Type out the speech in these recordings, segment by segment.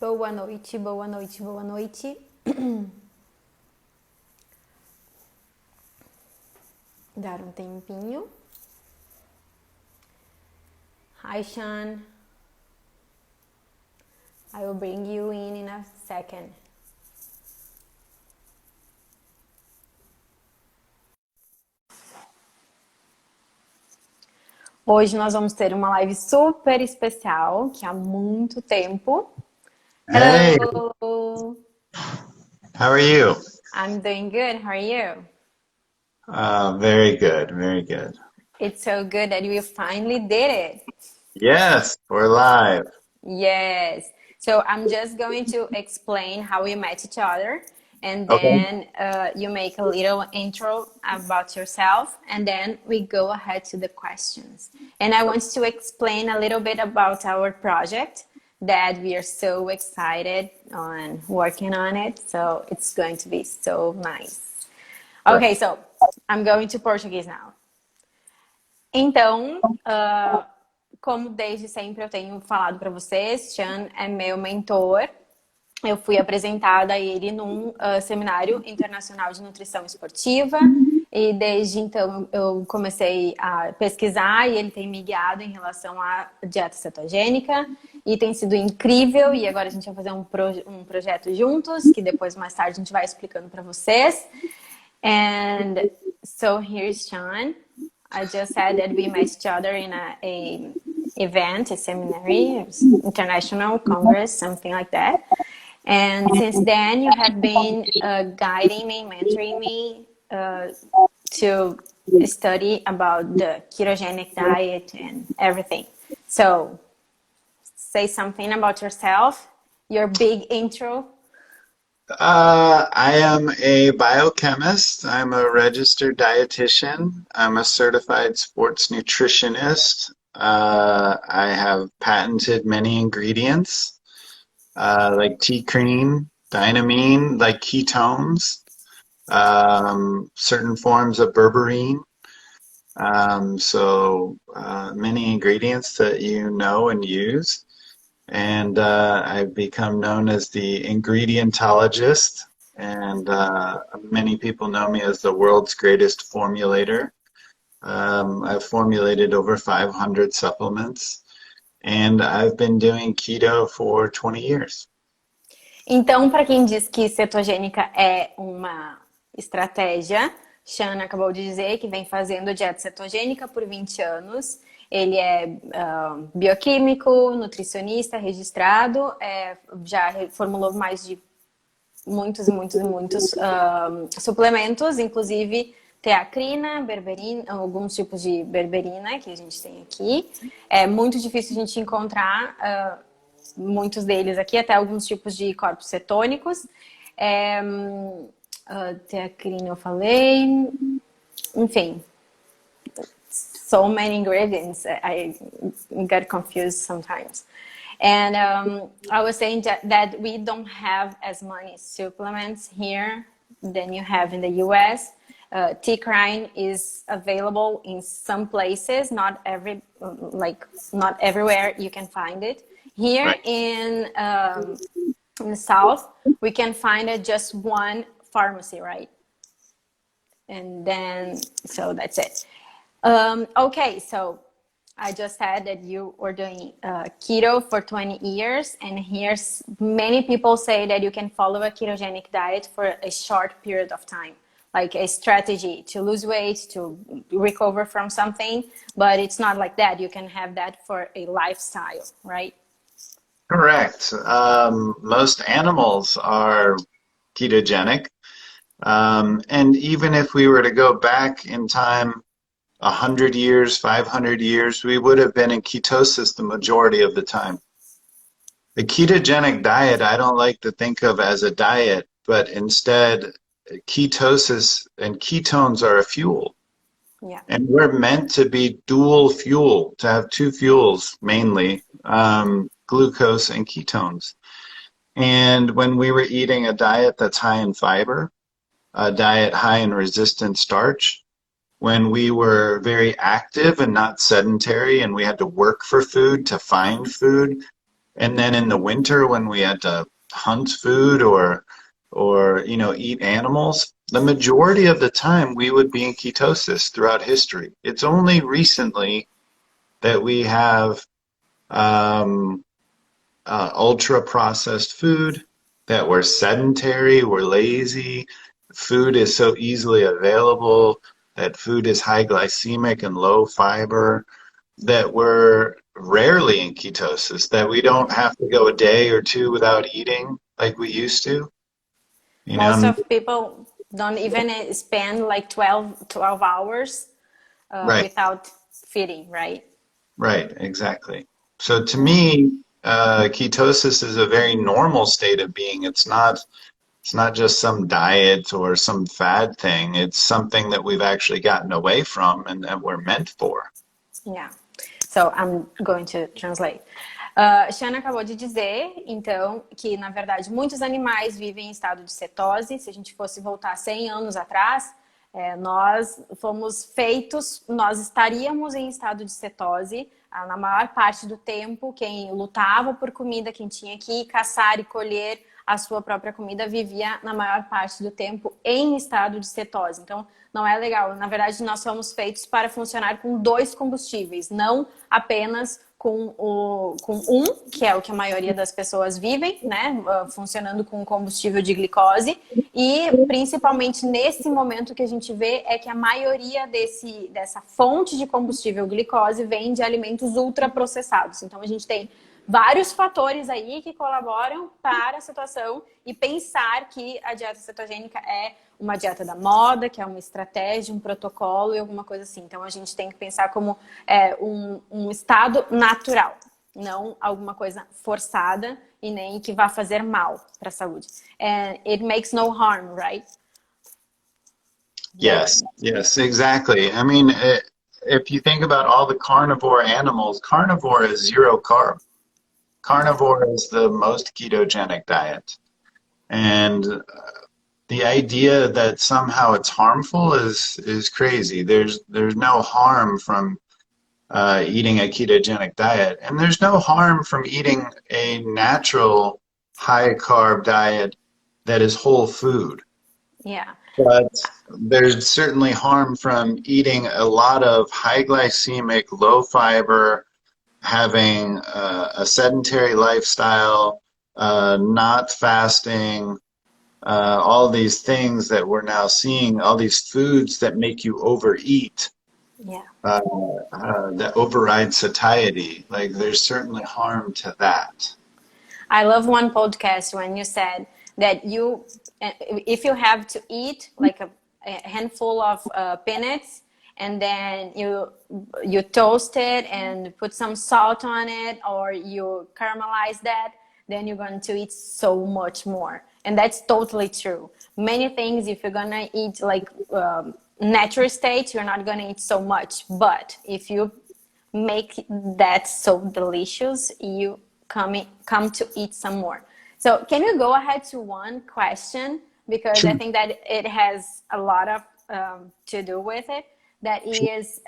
Boa noite, boa noite, boa noite. Dar um tempinho. Hi, Shawn. I will bring you in a second. Hoje nós vamos ter uma live super especial, que há muito tempo. Hey, Hello! how are you? I'm doing good. How are you? Very good, very good. It's so good that you finally did it. Yes, we're live. Yes. So I'm just going to explain how we met each other, and Okay. then you make a little intro about yourself, and then we go ahead to the questions. And I want to explain a little bit about our project that we are so excited on working on it. So it's going to be so nice. Sure. Okay, so I'm going to Portuguese now. Então, como desde sempre eu tenho falado para vocês, Shawn é meu mentor. Eu fui apresentada a ele num seminário internacional de nutrição esportiva e desde então eu comecei a pesquisar e ele tem me guiado em relação à dieta cetogênica e tem sido incrível. E agora a gente vai fazer um projeto juntos, que depois mais tarde a gente vai explicando para vocês. And so here's Shawn. I just said that we met each other in a event, a seminary, international congress, something like that. And since then, you have been guiding me, mentoring me to study about the ketogenic diet and everything. So, say something about yourself, your big intro. I am a biochemist. I'm a registered dietitian. I'm a certified sports nutritionist. I have patented many ingredients, like tea cream, dynamine, like ketones, certain forms of berberine. Many ingredients that you know and use. And I've become known as the ingredientologist, and many people know me as the world's greatest formulator. I've formulated over 500 supplements, and I've been doing keto for 20 years. Então, para quem diz que cetogênica é uma estratégia, Shawn acabou de dizer que vem fazendo dieta cetogênica por 20 anos. Ele é bioquímico, nutricionista, registrado, já formulou mais de muitos e muitos e muitos suplementos, inclusive teacrina, berberina, alguns tipos de berberina que a gente tem aqui. É muito difícil a gente encontrar muitos deles aqui, até alguns tipos de corpos cetônicos. Teacrina eu falei, enfim. So many ingredients, I get confused sometimes. And I was saying that we don't have as many supplements here than you have in the US. T-crine is available in some places, not everywhere you can find it. Here Right. in the South, we can find it just one pharmacy, right? And then, so that's it. Okay, so I just said that you were doing keto for 20 years, and here's many people say that you can follow a ketogenic diet for a short period of time, like a strategy to lose weight, to recover from something, but it's not like that. You can have that for a lifestyle, right? Correct. Most animals are ketogenic. And even if we were to go back in time 100 years, 500 years, we would have been in ketosis the majority of the time. The ketogenic diet, I don't like to think of as a diet, but instead, ketosis and ketones are a fuel. Yeah. And we're meant to be dual fuel, to have two fuels mainly, glucose and ketones. And when we were eating a diet that's high in fiber, a diet high in resistant starch, when we were very active and not sedentary and we had to work for food to find food, And then in the winter when we had to hunt food or eat animals, the majority of the time we would be in ketosis throughout history. It's only recently that we have um, ultra processed food, that we're sedentary, we're lazy, food is so easily available, that food is high glycemic and low fiber, that we're rarely in ketosis, that we don't have to go a day or two without eating like we used to. You Most know, of people don't even spend like 12 hours right, without feeding, right? right, exactly. So to me, ketosis is a very normal state of being. It's not just some diet or some fad thing. It's something that we've actually gotten away from and that we're meant for. Yeah. So I'm going to translate. Shanna acabou de dizer, então, que na verdade muitos animais vivem em estado de cetose. Se a gente fosse voltar 100 anos atrás, nós fomos feitos, nós estaríamos em estado de cetose. Na maior parte do tempo, quem lutava por comida, quem tinha que caçar e colher a sua própria comida, vivia na maior parte do tempo em estado de cetose. Então, não é legal. Na verdade, nós somos feitos para funcionar com dois combustíveis, não apenas com um, que é o que a maioria das pessoas vivem, né? Funcionando com combustível de glicose. E principalmente nesse momento que a gente vê é que a maioria dessa fonte de combustível glicose vem de alimentos ultraprocessados. Então a gente tem vários fatores aí que colaboram para a situação e pensar que a dieta cetogênica é uma dieta da moda, que é uma estratégia, um protocolo e alguma coisa assim. Então a gente tem que pensar como um estado natural, não alguma coisa forçada e nem que vá fazer mal para a saúde. And it makes no harm, right? Yes, yes, exactly. I mean, if you think about all the carnivore animals, carnivore is zero carb. Carnivore is the most ketogenic diet. And the idea that somehow it's harmful is crazy. There's no harm from eating a ketogenic diet, and there's no harm from eating a natural high carb diet that is whole food. Yeah. But there's certainly harm from eating a lot of high glycemic, low fiber, having a sedentary lifestyle, not fasting, all these things that we're now seeing, all these foods that make you overeat, Yeah. that override satiety. Like there's certainly harm to that. I love one podcast when you said that if you have to eat like a handful of peanuts and then you toast it and put some salt on it or you caramelize that, then you're going to eat so much more. And that's totally true. Many things, if you're gonna eat like natural state, you're not gonna eat so much. But if you make that so delicious, you come to eat some more. So can you go ahead to one question? Because I think that it has a lot of to do with it. That is,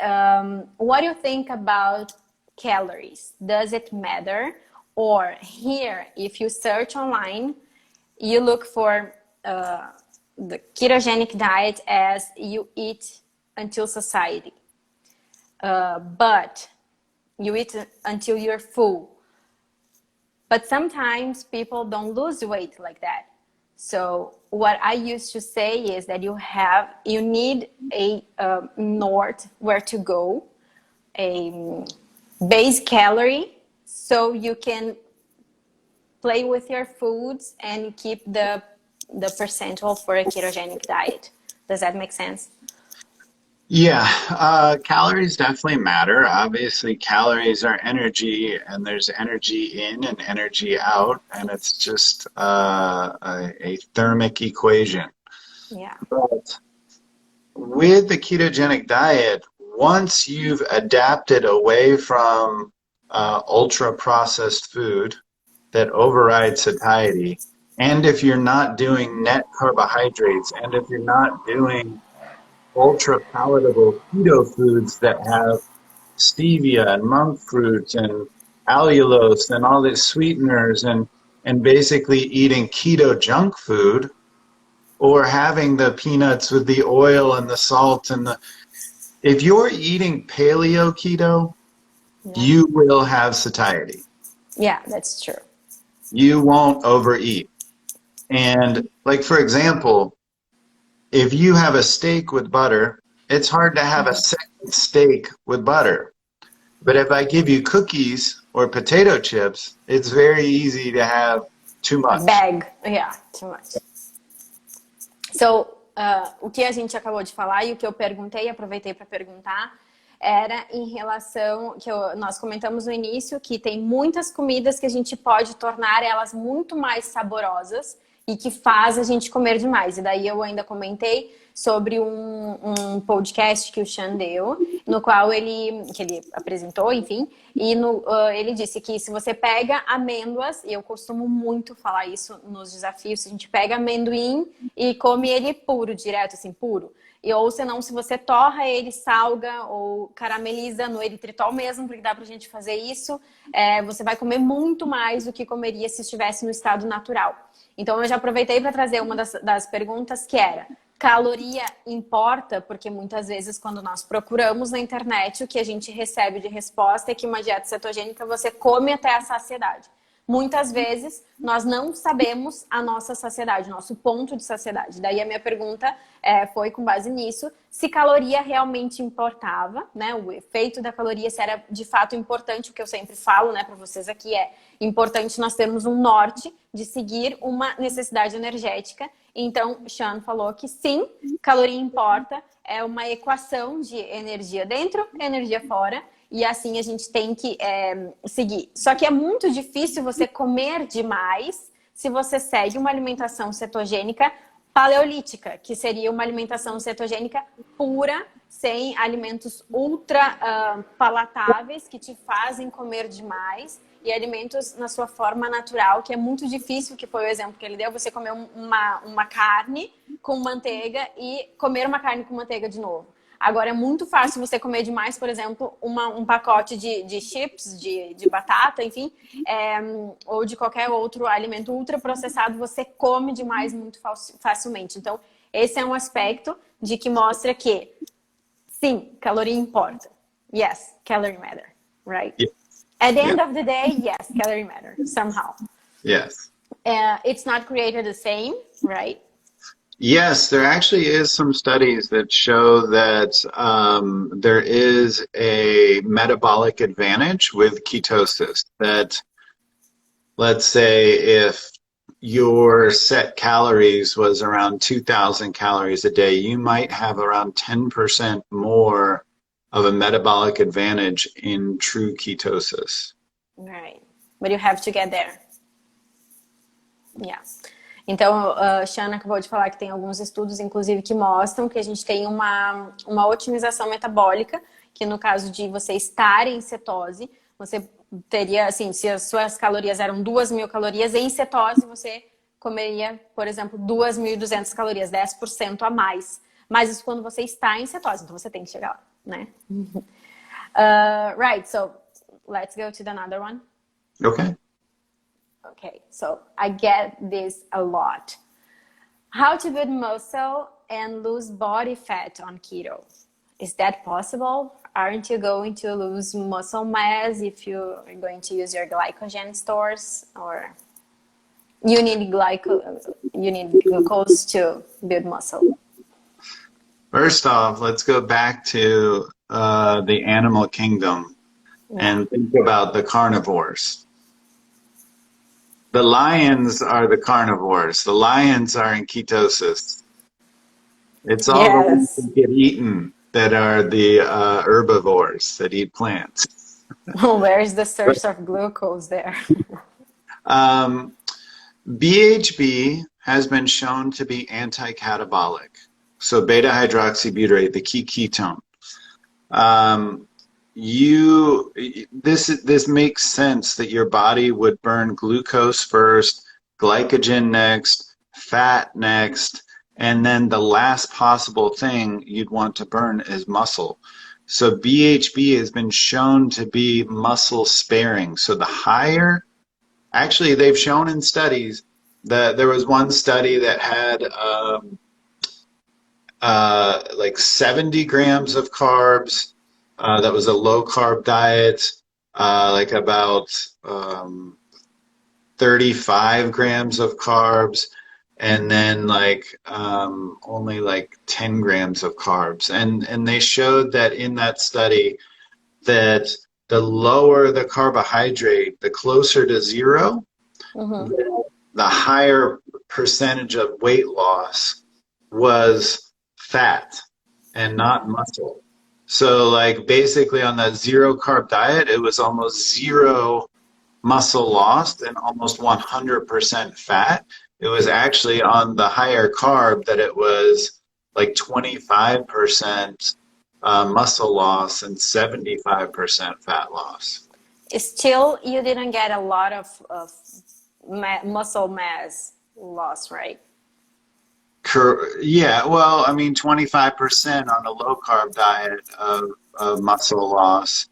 what do you think about calories? Does it matter? Or here, if you search online, you look for the ketogenic diet as you eat until satiety. But you eat until you're full. But sometimes people don't lose weight like that. So what I used to say is that you need a north where to go, a base calorie, so you can play with your foods and keep the percentile for a ketogenic diet. Does that make sense? Yeah, calories definitely matter. Obviously, calories are energy, and there's energy in and energy out, and it's just a thermic equation. Yeah. But with the ketogenic diet, once you've adapted away from ultra processed food that overrides satiety, and if you're not doing net carbohydrates, and if you're not doing ultra palatable keto foods that have stevia and monk fruit and allulose and all these sweeteners and basically eating keto junk food or having the peanuts with the oil and the salt and the, if you're eating paleo keto, you will have satiety. Yeah, that's true. You won't overeat. And like, for example, if you have a steak with butter, it's hard to have a second steak with butter. But if I give you cookies or potato chips, it's very easy to have too much. A bag, yeah, too much. So, o que a gente acabou de falar e o que eu perguntei, aproveitei para perguntar, era em relação, nós comentamos no início, que tem muitas comidas que a gente pode tornar elas muito mais saborosas e que faz a gente comer demais. E daí eu ainda comentei sobre um podcast que o Shawn deu, no qual que ele apresentou, enfim, e ele disse que se você pega amêndoas, e eu costumo muito falar isso nos desafios, se a gente pega amendoim e come ele puro, direto, assim, puro, ou senão, se você torra ele, salga ou carameliza no eritritol mesmo, porque dá pra gente fazer isso, você vai comer muito mais do que comeria se estivesse no estado natural. Então, eu já aproveitei para trazer uma das perguntas que era: caloria importa? Porque muitas vezes quando nós procuramos na internet, o que a gente recebe de resposta é que uma dieta cetogênica você come até a saciedade. Muitas vezes nós não sabemos a nossa saciedade, nosso ponto de saciedade. Daí a minha pergunta foi com base nisso, se caloria realmente importava, né? O efeito da caloria, se era de fato importante, o que eu sempre falo, né, para vocês aqui é importante nós termos um norte de seguir uma necessidade energética. Então, Shawn falou que sim, caloria importa, é uma equação de energia dentro e energia fora. E assim a gente tem que seguir. Só que é muito difícil você comer demais se você segue uma alimentação cetogênica paleolítica, que seria uma alimentação cetogênica pura, sem alimentos ultra palatáveis que te fazem comer demais, e alimentos na sua forma natural, que é muito difícil, que foi o exemplo que ele deu, você comer uma carne com manteiga e comer uma carne com manteiga de novo. Agora, é muito fácil você comer demais, por exemplo, um pacote de chips, de batata, enfim, ou de qualquer outro alimento ultraprocessado, você come demais muito facilmente. Então, esse é um aspecto de que mostra que, sim, caloria importa. Yes, calorie matter, right? Yes. At the end of the day, yes, calorie matter, somehow. Yes. It's not created the same, right? Yes, there actually is some studies that show that there is a metabolic advantage with ketosis. That, let's say, if your set calories was around 2,000 calories a day, you might have around 10% more of a metabolic advantage in true ketosis. Right. But you have to get there. Yeah. Então, Shawn acabou de falar que tem alguns estudos, inclusive, que mostram que a gente tem uma otimização metabólica, que no caso de você estar em cetose, você teria, assim, se as suas calorias eram 2.000 calorias, em cetose você comeria, por exemplo, 2.200 calorias, 10% a mais. Mas isso quando você está em cetose, então você tem que chegar lá, né? Right, so let's go to another one. Okay. Okay, so I get this a lot. How to build muscle and lose body fat on keto? Is that possible? Aren't you going to lose muscle mass if you're going to use your glycogen stores, or you need glucose to build muscle? First off, let's go back to the animal kingdom and think about the carnivores. The lions are the carnivores. The lions are in ketosis. It's all the ones that get eaten that are the herbivores that eat plants. Where's the source of glucose there? BHB has been shown to be anti-catabolic. So beta-hydroxybutyrate, the key ketone. This makes sense that your body would burn glucose first, glycogen next, fat next, and then the last possible thing you'd want to burn is muscle. So BHB has been shown to be muscle sparing. So the higher, actually they've shown in studies that there was one study that had like 70 grams of carbs. That was a low carb diet, like about 35 grams of carbs, and then like only like 10 grams of carbs. And they showed that in that study that the lower the carbohydrate, the closer to zero, the higher percentage of weight loss was fat and not muscle. So like basically on that zero carb diet, it was almost zero muscle lost and almost 100% fat. It was actually on the higher carb that it was like 25% muscle loss and 75% fat loss. Still, you didn't get a lot of muscle mass loss, right? Yeah, well, I mean, 25% on a low carb diet of muscle loss,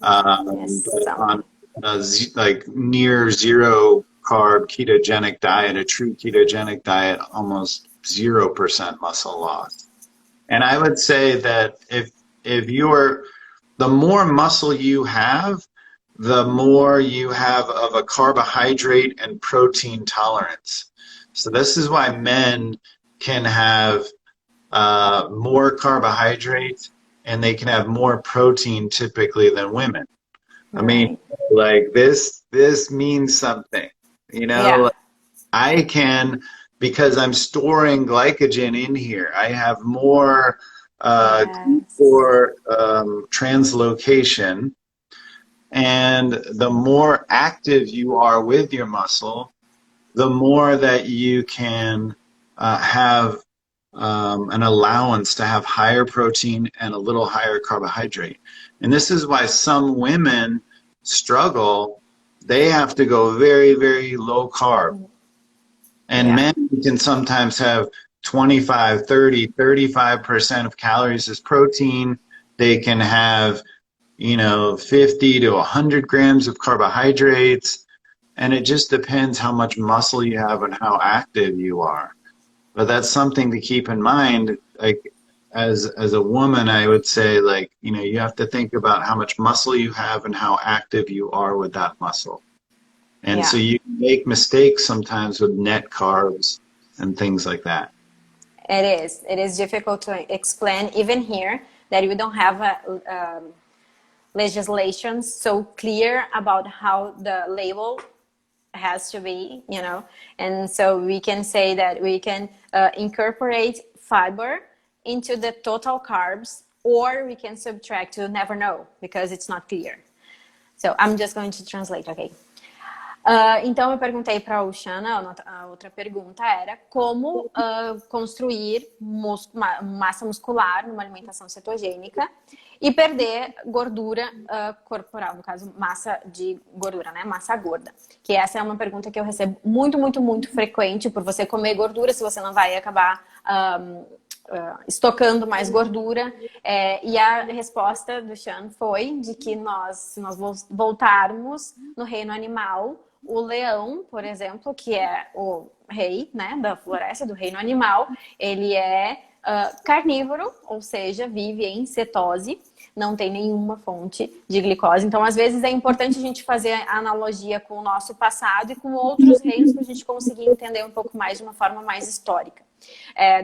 Yes, but so. on a like near zero carb ketogenic diet, a true ketogenic diet, almost 0% muscle loss. And I would say that if you're, the more muscle you have, the more you have of a carbohydrate and protein tolerance. So this is why men can have more carbohydrates and they can have more protein typically than women. I mean, like this means something, you know. Yeah. I can, because I'm storing glycogen in here, I have more Yes. for translocation, and the more active you are with your muscle, the more that you can have an allowance to have higher protein and a little higher carbohydrate. And this is why some women struggle. They have to go very, very low carb. And men can sometimes have 25, 30, 35% of calories as protein. They can have, 50 to 100 grams of carbohydrates. And it just depends how much muscle you have and how active you are. But that's something to keep in mind. Like as a woman, I would say, like, you have to think about how much muscle you have and how active you are with that muscle. And so you make mistakes sometimes with net carbs and things like that. It is. It is difficult to explain even here that we don't have a legislation so clear about how the label has to be, and so we can say that we can incorporate fiber into the total carbs, or we can subtract. You'll never know because it's not clear. So I'm just going to translate, okay? Então eu perguntei para o Shawn, a outra pergunta era como construir massa muscular numa alimentação cetogênica e perder gordura corporal, no caso massa de gordura, né? Massa gorda. Que essa é uma pergunta que eu recebo muito, muito, muito frequente. Por você comer gordura, se você não vai acabar estocando mais gordura. E a resposta do Shawn foi de que se nós voltarmos no reino animal, o leão, por exemplo, que é o rei, né, da floresta, do reino animal, ele é carnívoro, ou seja, vive em cetose, não tem nenhuma fonte de glicose. Então, às vezes, é importante a gente fazer a analogia com o nosso passado e com outros reinos para a gente conseguir entender um pouco mais de uma forma mais histórica.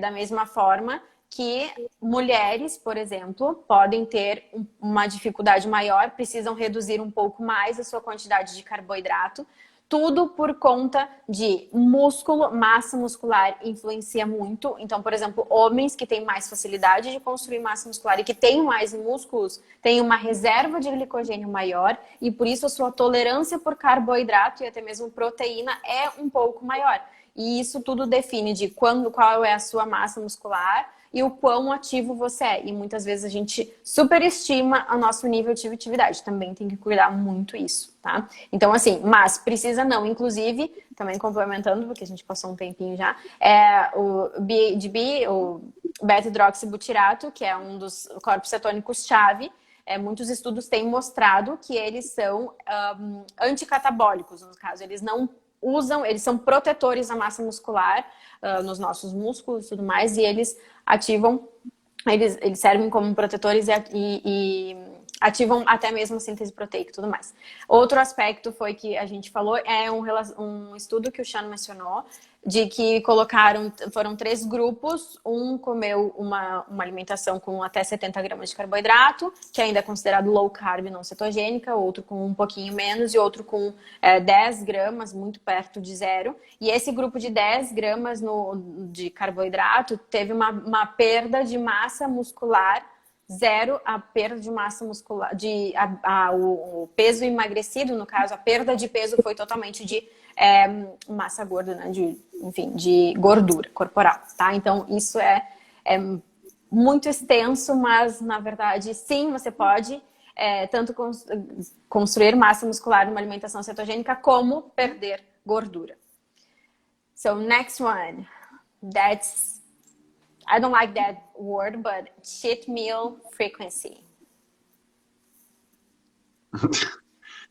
Da mesma forma que mulheres, por exemplo, podem ter uma dificuldade maior, precisam reduzir um pouco mais a sua quantidade de carboidrato, tudo por conta de músculo, massa muscular influencia muito. Então, por exemplo, homens que têm mais facilidade de construir massa muscular e que têm mais músculos, têm uma reserva de glicogênio maior e por isso a sua tolerância por carboidrato e até mesmo proteína é um pouco maior. E isso tudo define de qual é a sua massa muscular e o quão ativo você é. E muitas vezes a gente superestima o nosso nível de atividade. Também tem que cuidar muito isso, tá? Então, assim, mas precisa não. Inclusive, também complementando, porque a gente passou um tempinho já, o BHB, o beta-hidroxibutirato, que é um dos corpos cetônicos-chave. Muitos estudos têm mostrado que eles são anticatabólicos, no caso. Eles não usam, eles são protetores da massa muscular, nos nossos músculos e tudo mais, e eles ativam, eles servem como protetores e ativam até mesmo a síntese proteica e tudo mais. Outro aspecto foi que a gente falou, um estudo que o Shawn mencionou, de que foram 3 grupos, um comeu uma alimentação com até 70 gramas de carboidrato, que ainda é considerado low carb não cetogênica, outro com um pouquinho menos e outro com 10 gramas, muito perto de zero. E esse grupo de 10 gramas de carboidrato teve uma perda de massa muscular zero, a perda de massa muscular, o peso emagrecido, no caso, a perda de peso foi totalmente de massa gorda, né? De gordura corporal, tá? Então, isso é muito extenso, mas, na verdade, sim, você pode tanto construir massa muscular numa alimentação cetogênica, como perder gordura. So, next one. I don't like that word, but cheat meal frequency.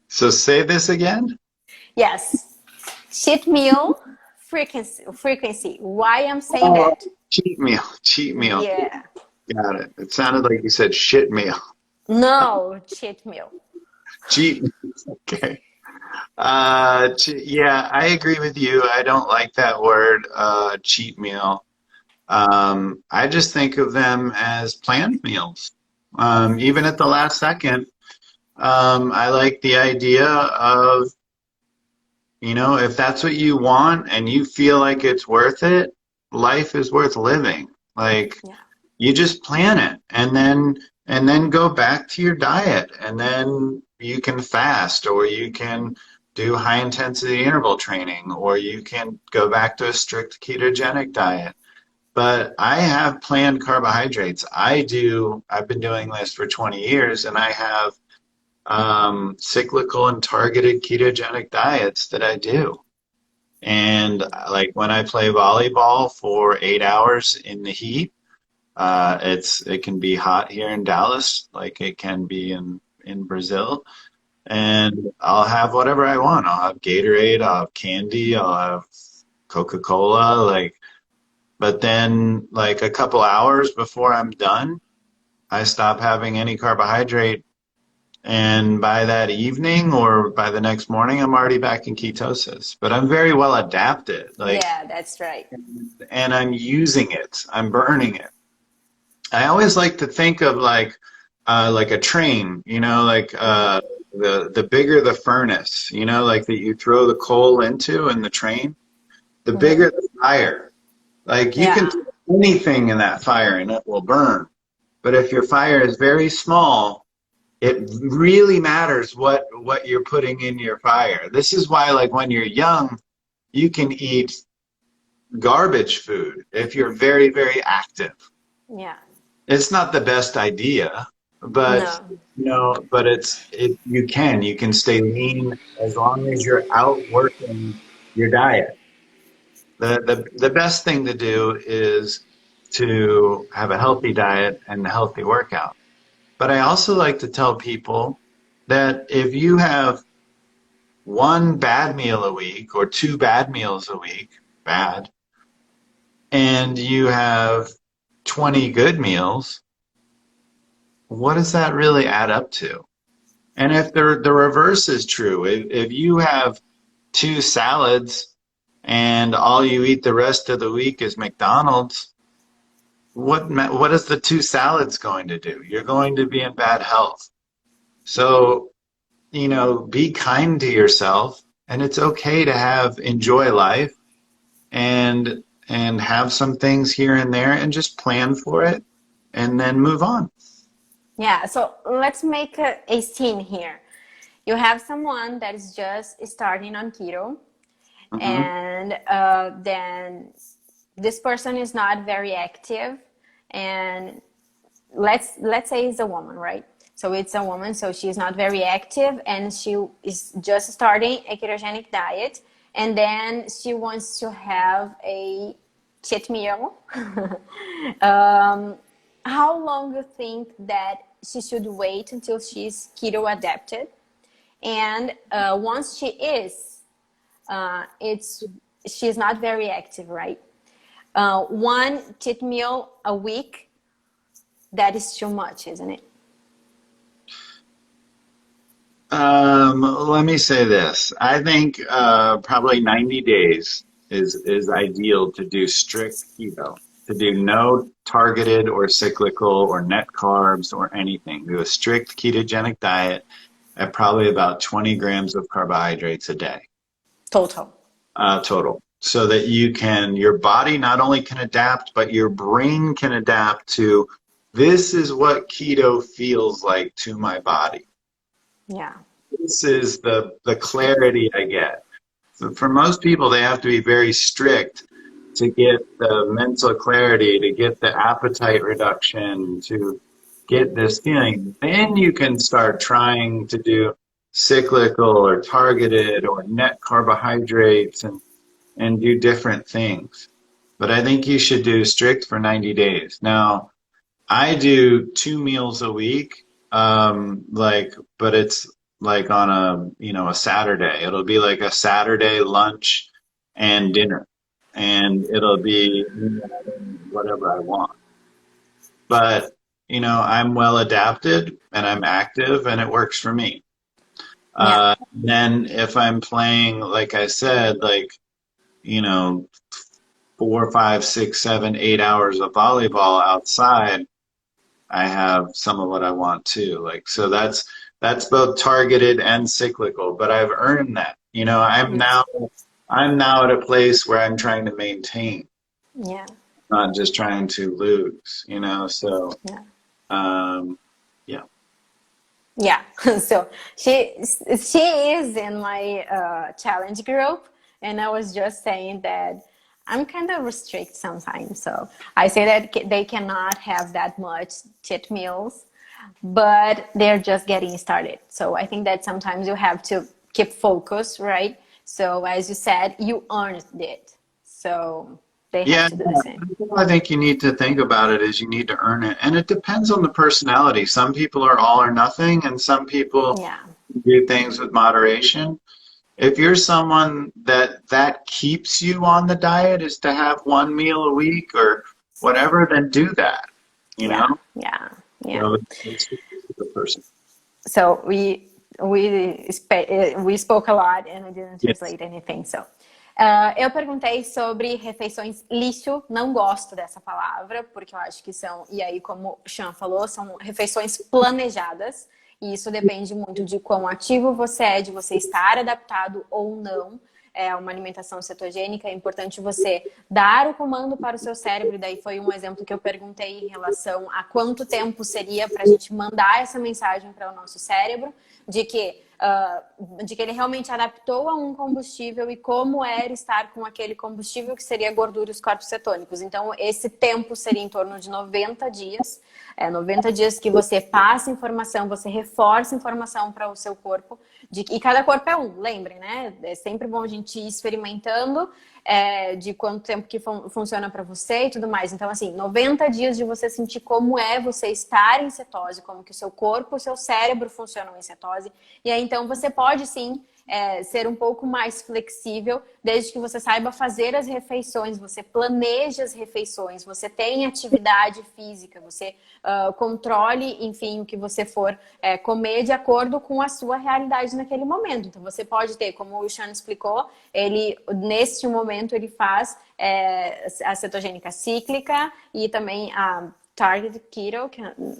So say this again? Yes. Cheat meal frequency. Why I'm saying that? Cheat meal. Yeah. Got it. It sounded like you said shit meal. No, cheat meal. Cheat. Okay. Yeah, I agree with you. I don't like that word, cheat meal. I just think of them as planned meals. Even at the last second, I like the idea of, if that's what you want and you feel like it's worth it, life is worth living. Like, you just plan it and then go back to your diet, and then you can fast, or you can do high intensity interval training, or you can go back to a strict ketogenic diet. But I have planned carbohydrates. I've been doing this for 20 years, and I have cyclical and targeted ketogenic diets that I do. And like when I play volleyball for 8 hours in the heat, it can be hot here in Dallas, like it can be in Brazil. And I'll have whatever I want. I'll have Gatorade, I'll have candy, I'll have Coca-Cola, but then, like a couple hours before I'm done, I stop having any carbohydrate. And by that evening or by the next morning, I'm already back in ketosis. But I'm very well adapted. Yeah, that's right. And I'm using it. I'm burning it. I always like to think of like a train, the bigger the furnace, like that you throw the coal into in the train, the bigger the fire. Like you can throw anything in that fire and it will burn. But if your fire is very small, it really matters what you're putting in your fire. This is why, like, when you're young, you can eat garbage food if you're very, very active. Yeah. It's not the best idea, but you can stay lean as long as you're out working your diet. The best thing to do is to have a healthy diet and a healthy workout. But I also like to tell people that if you have 1 bad meal a week or 2 bad meals a week, and you have 20 good meals, what does that really add up to? And if the reverse is true, if you have 2 salads and all you eat the rest of the week is McDonald's, what is the 2 salads going to do? You're going to be in bad health. So, be kind to yourself, and it's okay to enjoy life and have some things here and there, and just plan for it and then move on. Yeah, so let's make a scene here. You have someone that is just starting on keto, and then this person is not very active, and let's say it's a woman, right? So it's a woman, so she's not very active, and she is just starting a ketogenic diet, and then she wants to have a cheat meal. How long do you think that she should wait until she's keto adapted? And once she is, she's not very active, right? One cheat meal a week, that is too much, isn't it? Let me say this. I think probably 90 days is ideal to do strict keto, to do no targeted or cyclical or net carbs or anything. Do a strict ketogenic diet at probably about 20 grams of carbohydrates a day. Total. Total. So that your body not only can adapt, but your brain can adapt to, this is what keto feels like to my body. Yeah. This is the clarity I get. So for most people, they have to be very strict to get the mental clarity, to get the appetite reduction, to get this feeling. Then you can start trying to do cyclical or targeted or net carbohydrates and do different things. But I think you should do strict for 90 days. Now, I do 2 meals a week, but it's like on a Saturday. It'll be like a Saturday lunch and dinner, and it'll be whatever I want. But, I'm well adapted and I'm active and it works for me. Yeah. Then if I'm playing, like I said, 4, 5, 6, 7, 8 hours of volleyball outside, I have some of what I want too. So that's both targeted and cyclical, but I've earned that. I'm now at a place where I'm trying to maintain. Yeah. Not just trying to lose, so Yeah. Yeah. Yeah. So she is in my challenge group, and I was just saying that I'm kind of restrict sometimes. So I say that they cannot have that much cheat meals, but they're just getting started. So I think that sometimes you have to keep focus, right? So as you said, you earned it. So they have to do the same. I think you need to think about it as you need to earn it. And it depends on the personality. Some people are all or nothing, and some people do things with moderation. If you're someone that keeps you on the diet is to have 1 meal a week or whatever, then do that, know? Yeah. So it's the person. So we spoke a lot and I didn't translate anything. So, eu perguntei sobre refeições lixo. Não gosto dessa palavra, porque eu acho que são, e aí como o Shawn falou, são refeições planejadas. E isso depende muito de quão ativo você é, de você estar adaptado ou não. É uma alimentação cetogênica, é importante você dar o comando para o seu cérebro. E daí foi um exemplo que eu perguntei em relação a quanto tempo seria para a gente mandar essa mensagem para o nosso cérebro, de que ele realmente adaptou a um combustível e como era estar com aquele combustível que seria gordura e os corpos cetônicos. Então, esse tempo seria em torno de 90 dias. 90 dias que você passa informação, você reforça informação para o seu corpo. E cada corpo é um, lembrem, né? É sempre bom a gente ir experimentando de quanto tempo que funciona para você e tudo mais. Então, assim, 90 dias de você sentir como é você estar em cetose, como que o seu corpo, o seu cérebro funcionam em cetose. E aí, então, você pode, sim, ser um pouco mais flexível, desde que você saiba fazer as refeições, você planeje as refeições, você tenha atividade física, você controle, enfim, o que você for comer de acordo com a sua realidade naquele momento. Então, você pode ter, como o Shawn explicou, ele, neste momento, ele faz a cetogênica cíclica e também a targeted keto.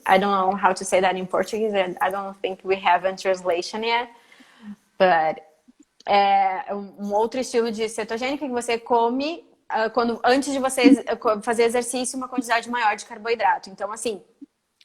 I don't know how to say that in Portuguese. I don't think we have a translation yet. But um outro estilo de cetogênica que você come antes de você fazer exercício, uma quantidade maior de carboidrato. Então, assim,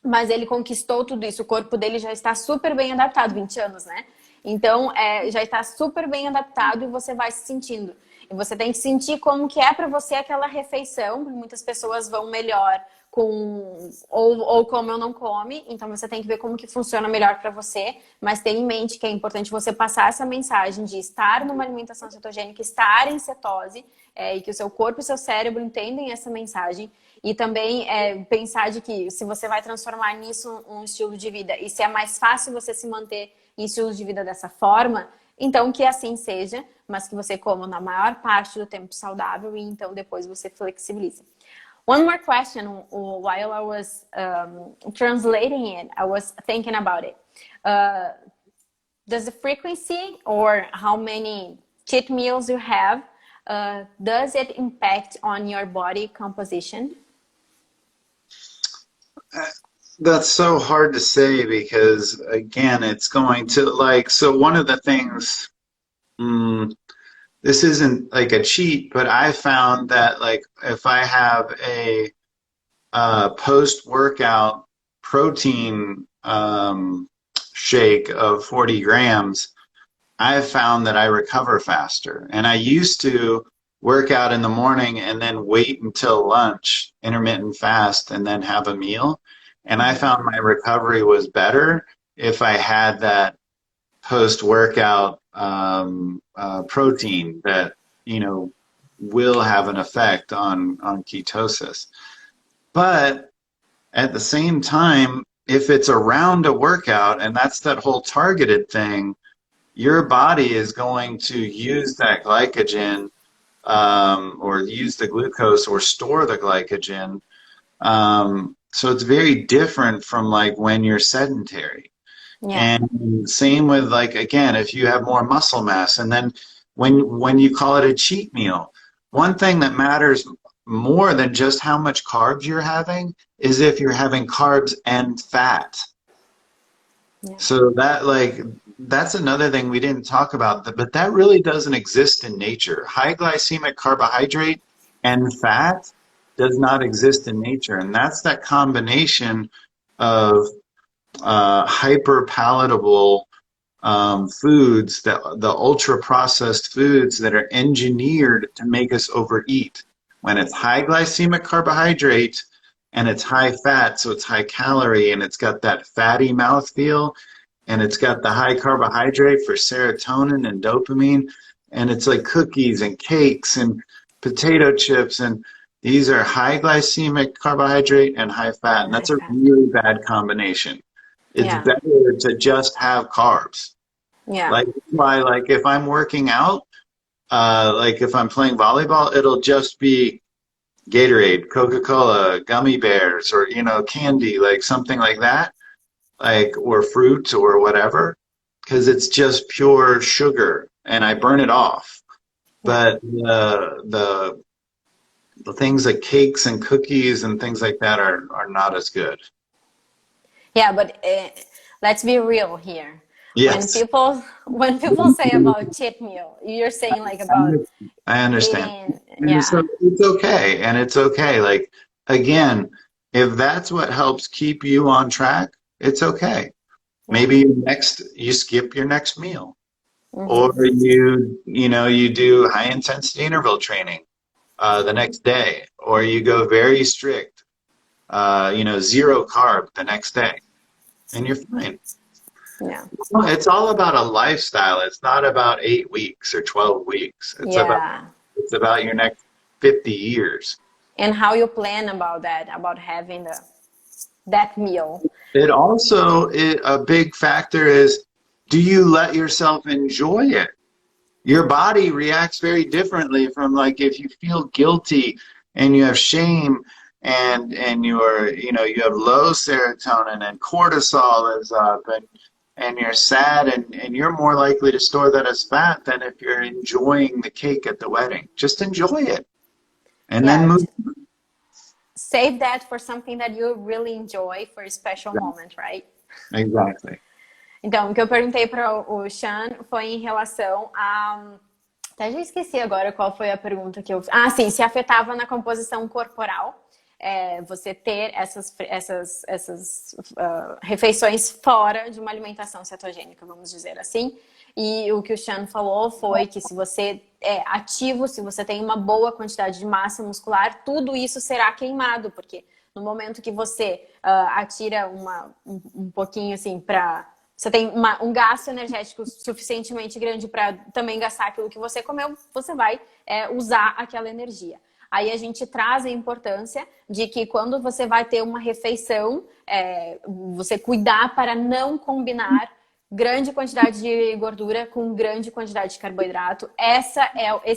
mas ele conquistou tudo isso, o corpo dele já está super bem adaptado, 20 anos, né? Então, já está super bem adaptado e você vai se sentindo. E você tem que sentir como que é para você aquela refeição, porque muitas pessoas vão melhor com ou come ou não come, então você tem que ver como que funciona melhor para você, mas tenha em mente que é importante você passar essa mensagem de estar numa alimentação cetogênica, estar em cetose, e que o seu corpo e o seu cérebro entendem essa mensagem, e também pensar de que se você vai transformar nisso um estilo de vida, e se é mais fácil você se manter em estilo de vida dessa forma, então que assim seja, mas que você coma na maior parte do tempo saudável e então depois você flexibilize. One more question. While I was translating it, I was thinking about it. Does the frequency or how many cheat meals you have, does it impact on your body composition? That's so hard to say because, again, it's going to so one of the things, this isn't like a cheat, but I found that like if I have a post-workout protein shake of 40 grams, I've found that I recover faster. And I used to work out in the morning and then wait until lunch, intermittent fast, and then have a meal. And I found my recovery was better if I had that post-workout protein that, will have an effect on ketosis. But at the same time, if it's around a workout, and that's that whole targeted thing, your body is going to use that glycogen or use the glucose or store the glycogen. So it's very different from like when you're sedentary. Yeah. And same with like, again, if you have more muscle mass, and then when you call it a cheat meal, one thing that matters more than just how much carbs you're having is if you're having carbs and fat. Yeah. So that's another thing we didn't talk about, but that really doesn't exist in nature. High glycemic carbohydrate and fat does not exist in nature. And that's that combination of hyper palatable foods, the ultra processed foods that are engineered to make us overeat. When it's high glycemic carbohydrate and it's high fat, so it's high calorie and it's got that fatty mouthfeel, and it's got the high carbohydrate for serotonin and dopamine, and it's like cookies and cakes and potato chips, and these are high glycemic carbohydrate and high fat, and that's a really bad combination. It's better to just have carbs. Yeah. Like if I'm working out, like if I'm playing volleyball, it'll just be Gatorade, Coca-Cola, gummy bears, or candy, like something like that, like or fruit or whatever, because it's just pure sugar and I burn it off. But the things like cakes and cookies and things like that are not as good. Yeah, but let's be real here. Yes. When people say about cheat meal, you're saying like about I understand. eating, So it's okay, and it's okay. Like again, if that's what helps keep you on track, it's okay. Maybe you skip your next meal, or you do high intensity interval training the next day, or you go very strict, zero carb the next day, and you're fine. Yeah. It's all about a lifestyle. It's not about 8 weeks or 12 weeks. It's about your next 50 years. And how you plan about that, about having that meal. It also, a big factor is, do you let yourself enjoy it? Your body reacts very differently from like if you feel guilty and you have shame and you're, you have low serotonin and cortisol is up and you're sad and you're more likely to store that as fat than if you're enjoying the cake at the wedding. Just enjoy it. And then move. Save that for something that you really enjoy for a special moment, right? Exactly. Então, o que eu perguntei para o Shawn foi em relação a... Até já esqueci agora qual foi a pergunta que eu... Ah, sim, se afetava na composição corporal. você ter essas refeições fora de uma alimentação cetogênica, vamos dizer assim. E o que o Shawn falou foi que se você é ativo, se você tem uma boa quantidade de massa muscular, tudo isso será queimado, porque no momento que você atira um pouquinho assim para... Você tem um gasto energético suficientemente grande para também gastar aquilo que você comeu, você vai usar aquela energia. Aí a gente traz a importância de que quando você vai ter uma refeição, você cuidar para não combinar grande quantidade de gordura com grande quantidade de carboidrato. Esse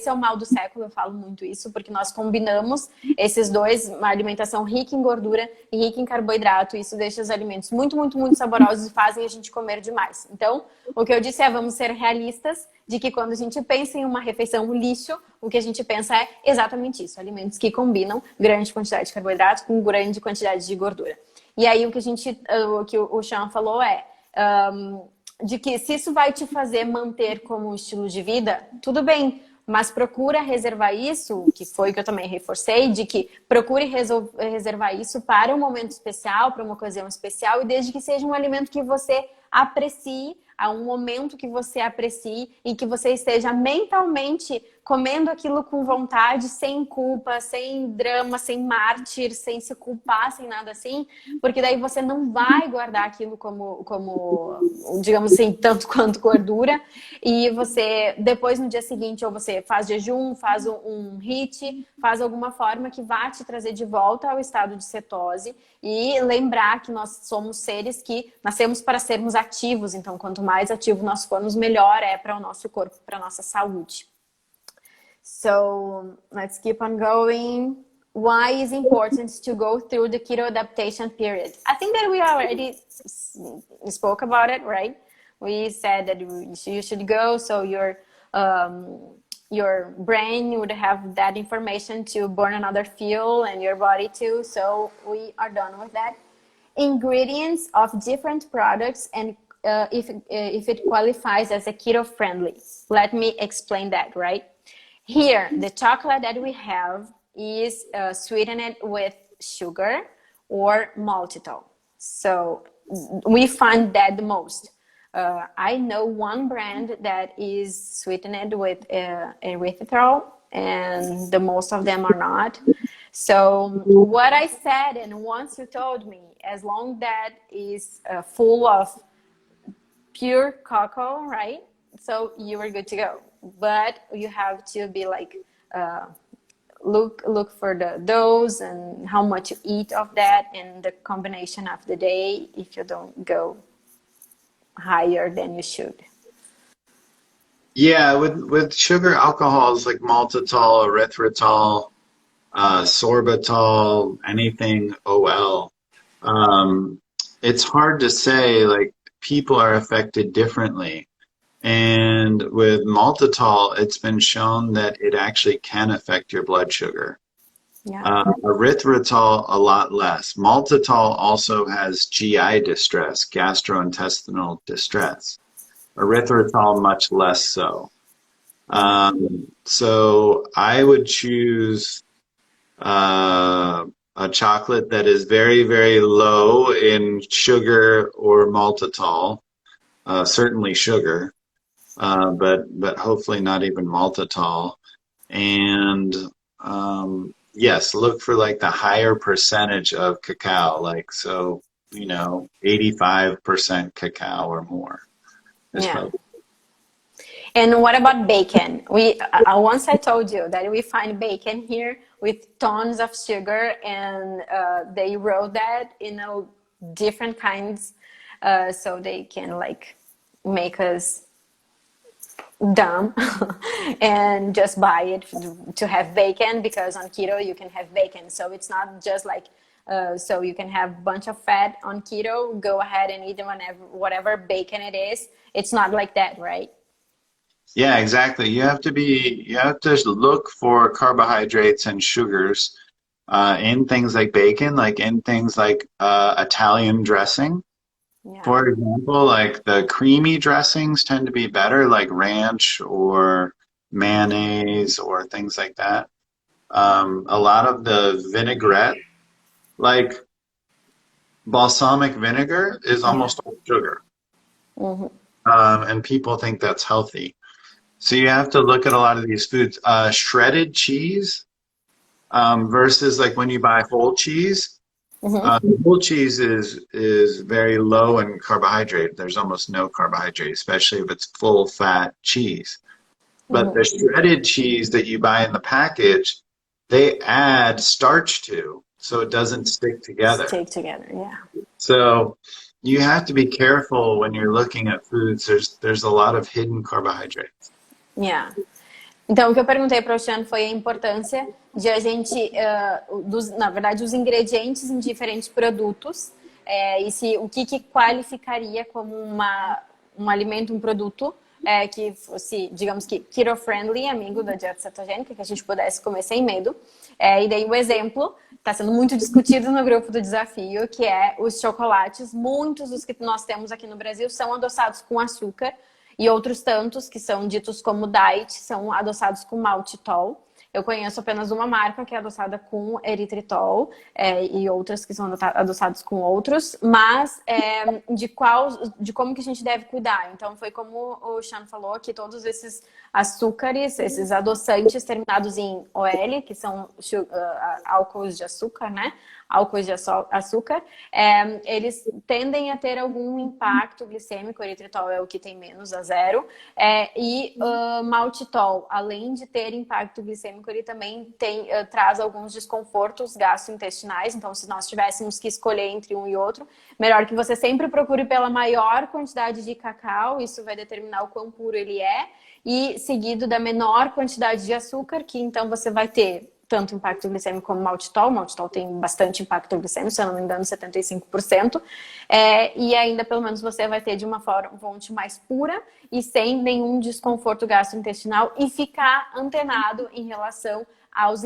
é o mal do século, eu falo muito isso, porque nós combinamos esses dois, uma alimentação rica em gordura e rica em carboidrato. Isso deixa os alimentos muito, muito, muito saborosos e fazem a gente comer demais. Então, o que eu disse vamos ser realistas de que quando a gente pensa em uma refeição lixo, o que a gente pensa é exatamente isso, alimentos que combinam grande quantidade de carboidrato com grande quantidade de gordura. E aí o que o Shawn falou de que se isso vai te fazer manter como um estilo de vida, tudo bem, mas procura reservar isso, que foi o que eu também reforcei, de que procure reservar isso para um momento especial, para uma ocasião especial, e desde que seja um alimento que você aprecie, a um momento que você aprecie e que você esteja mentalmente comendo aquilo com vontade, sem culpa, sem drama, sem mártir, sem se culpar, sem nada assim, porque daí você não vai guardar aquilo como digamos assim, tanto quanto gordura, e você, depois no dia seguinte, ou você faz jejum, faz um HIIT, faz alguma forma que vá te trazer de volta ao estado de cetose, e lembrar que nós somos seres que nascemos para sermos ativos, então quanto mais ativo nós formos, melhor para o nosso corpo, para a nossa saúde. So let's keep on going. Why is it important to go through the keto adaptation period? I think that we already spoke about it, right? We said that you should go so your brain would have that information to burn another fuel and your body too. So we are done with that. Ingredients of different products and if it qualifies as a keto friendly. Let me explain that, right? Here, the chocolate that we have is sweetened with sugar or maltitol. So we find that the most. I know one brand that is sweetened with erythritol, and the most of them are not. So what I said, and once you told me, as long that is full of pure cocoa, right? So you are good to go. But you have to be like, look for the dose and how much you eat of that and the combination of the day if you don't go higher than you should. Yeah, with sugar alcohols like maltitol, erythritol, sorbitol, anything OL, it's hard to say, like, people are affected differently. And with maltitol, it's been shown that it actually can affect your blood sugar. Yeah. Erythritol, a lot less. Maltitol also has GI distress, gastrointestinal distress. Erythritol, much less so. So I would choose a chocolate that is very, very low in sugar or maltitol, certainly sugar. But hopefully not even maltitol. And yes, look for like the higher percentage of cacao, like, so, 85% cacao or more. Yeah. And what about bacon? Once I told you that we find bacon here with tons of sugar, and they wrote that in different kinds, so they can like make us dumb and just buy it to have bacon, because on keto you can have bacon, so it's not just like so you can have a bunch of fat on keto, go ahead and eat whatever bacon it is. It's not like that, right? Yeah, exactly. You have to look for carbohydrates and sugars in things like bacon, like in things like Italian dressing. Yeah. For example, like the creamy dressings tend to be better, like ranch or mayonnaise or things like that. A lot of the vinaigrette Like balsamic vinegar is Yeah. almost all sugar, Hmm. and people think that's healthy. So you have to look at a lot of these foods. Shredded cheese versus like when you buy whole cheese. Hmm. Whole cheese is very low in carbohydrate. There's almost no carbohydrate, especially if it's full fat cheese. But the Hmm. shredded cheese that you buy in the package, they add starch to, so it doesn't stick together. Stick together, yeah. So you have to be careful when you're looking at foods. There's a lot of hidden carbohydrates. Yeah. Então, o que eu perguntei para o Sean foi a importância de a gente, na verdade, os ingredientes em diferentes produtos, e se o que qualificaria como um alimento, um produto que fosse, digamos que keto-friendly, amigo da dieta cetogênica, que a gente pudesse comer sem medo. E daí o exemplo está sendo muito discutido no grupo do desafio, que é os chocolates. Muitos dos que nós temos aqui no Brasil são adoçados com açúcar, e outros tantos, que são ditos como diet, são adoçados com maltitol. Eu conheço apenas uma marca que é adoçada com eritritol, e outras que são adoçadas com outros, mas de como que a gente deve cuidar. Então foi como o Sean falou, que todos esses açúcares, esses adoçantes terminados em OL, que são álcools de açúcar, né? Álcools de açúcar, eles tendem a ter algum impacto glicêmico. O eritritol é o que tem menos, a zero. E maltitol, além de ter impacto glicêmico, ele também traz alguns desconfortos gastrointestinais. Então, se nós tivéssemos que escolher entre um e outro, melhor que você sempre procure pela maior quantidade de cacau, isso vai determinar o quão puro ele é, e seguido da menor quantidade de açúcar, que então você vai ter tanto impacto glicêmico como maltitol. Maltitol tem bastante impacto glicêmico, se eu não me engano, 75%. E ainda, pelo menos, você vai ter de uma fonte mais pura e sem nenhum desconforto gastrointestinal, e ficar antenado em relação aos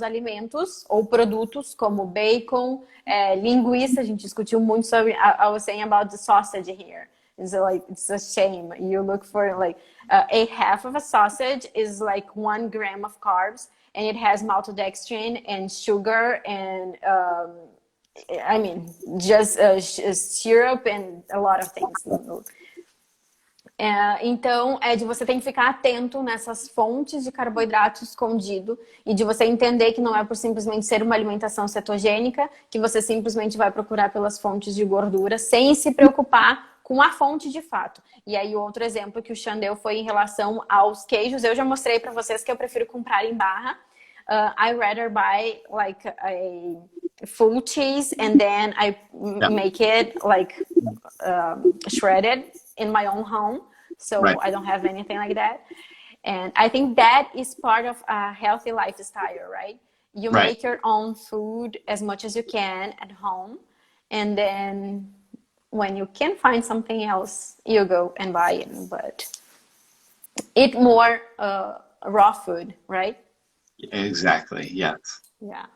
alimentos ou produtos como bacon, linguiça. A gente discutiu muito sobre, I was saying about the sausage here. It's a shame. You look for like a half of a sausage is like 1 gram of carbs, and it has maltodextrin and sugar and I mean just syrup and a lot of things. Então, de você tem que ficar atento nessas fontes de carboidrato escondido, e de você entender que não é por simplesmente ser uma alimentação cetogênica que você simplesmente vai procurar pelas fontes de gordura sem se preocupar com a fonte de fato. E aí o outro exemplo que o Sean deu foi em relação aos queijos. Eu já mostrei para vocês que eu prefiro comprar em barra. I rather buy like a full cheese and then I make it like shredded in my own home. So Right. I don't have anything like that. And I think that is part of a healthy lifestyle, right? You Right. make your own food as much as you can at home. And then when you can find something else, you go and buy it. But eat more raw food, right? Exactly. Yes. Yeah.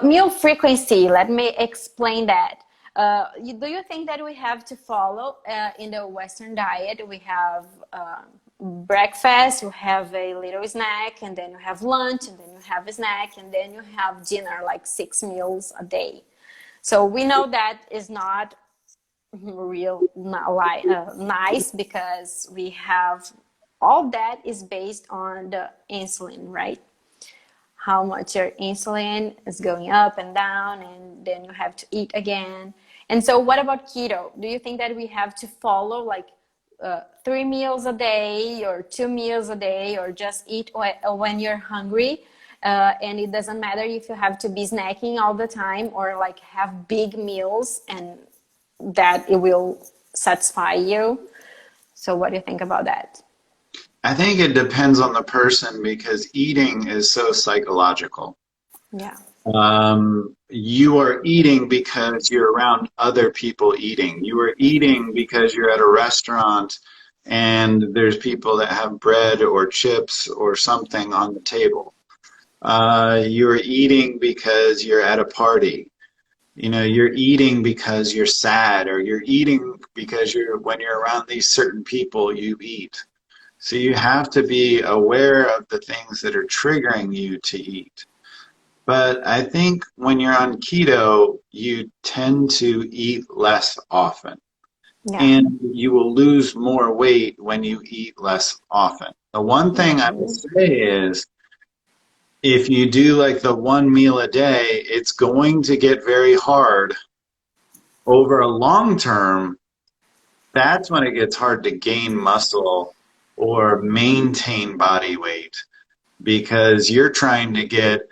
Meal frequency. Let me explain that. Do you think that we have to follow in the Western diet? We have breakfast, you have a little snack, and then you have lunch, and then you have a snack, and then you have dinner, like 6 meals a day. So we know that is not nice, because we have all that is based on the insulin, right? How much your insulin is going up and down, and then you have to eat again. And so what about keto? Do you think that we have to follow like 3 meals a day or 2 meals a day, or just eat when you're hungry? And it doesn't matter if you have to be snacking all the time, or like have big meals, and that it will satisfy you. So what do you think about that? I think it depends on the person, because eating is so psychological. Yeah. You are eating because you're around other people eating. You are eating because you're at a restaurant and there's people that have bread or chips or something on the table. You're eating because you're at a party. You know, you're eating because you're sad, or you're eating because when you're around these certain people, you eat. So you have to be aware of the things that are triggering you to eat. But I think when you're on keto, you tend to eat less often. Yeah. And you will lose more weight when you eat less often. The one thing I would Mhm. say is if you do like the one meal a day, it's going to get very hard over a long term. That's when it gets hard to gain muscle or maintain body weight because you're trying to get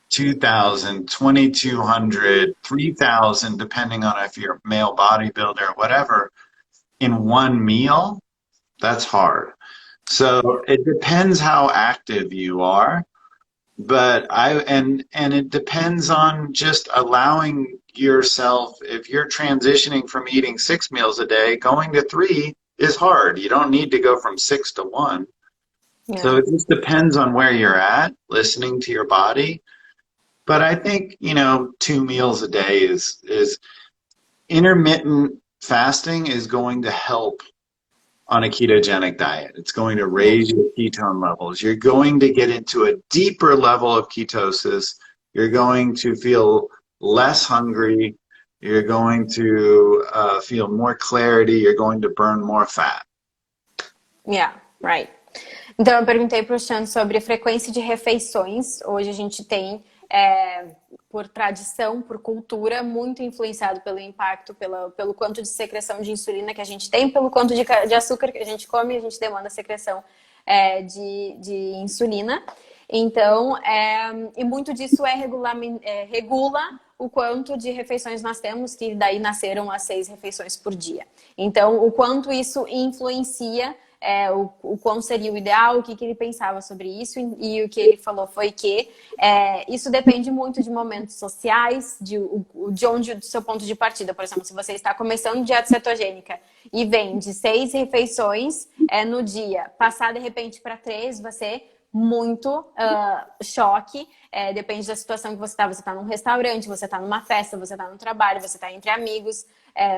2,000, 2,200, 3,000, depending on if you're a male bodybuilder or whatever, in one meal. That's hard. So it depends how active you are, but and it depends on just allowing yourself, if you're transitioning from eating 6 meals a day, going to three is hard. You don't need to go from six to one. So Yeah. it just depends on where you're at, listening to your body. But I think, 2 meals a day is intermittent fasting is going to help on a ketogenic diet. It's going to Yeah. raise your ketone levels. You're going to get into a deeper level of ketosis. You're going to feel less hungry. You're going to feel more clarity. You're going to burn more fat. Yeah, right. Então, eu perguntei para o Sean sobre frequência de refeições. Hoje a gente tem, por tradição, por cultura, muito influenciado pelo impacto, pelo quanto de secreção de insulina que a gente tem, pelo quanto de açúcar que a gente come, a gente demanda secreção de insulina. Então, e muito disso regula o quanto de refeições nós temos, que daí nasceram as 6 refeições por dia. Então, o quanto isso influencia o quão seria o ideal, o que ele pensava sobre isso, e o que ele falou foi que isso depende muito de momentos sociais, de onde do seu ponto de partida. Por exemplo, se você está começando dieta cetogênica e vem de 6 refeições no dia, passar de repente para 3, você muito choque, depende da situação que você está. Você está num restaurante, você está numa festa, você está no trabalho, você está entre amigos,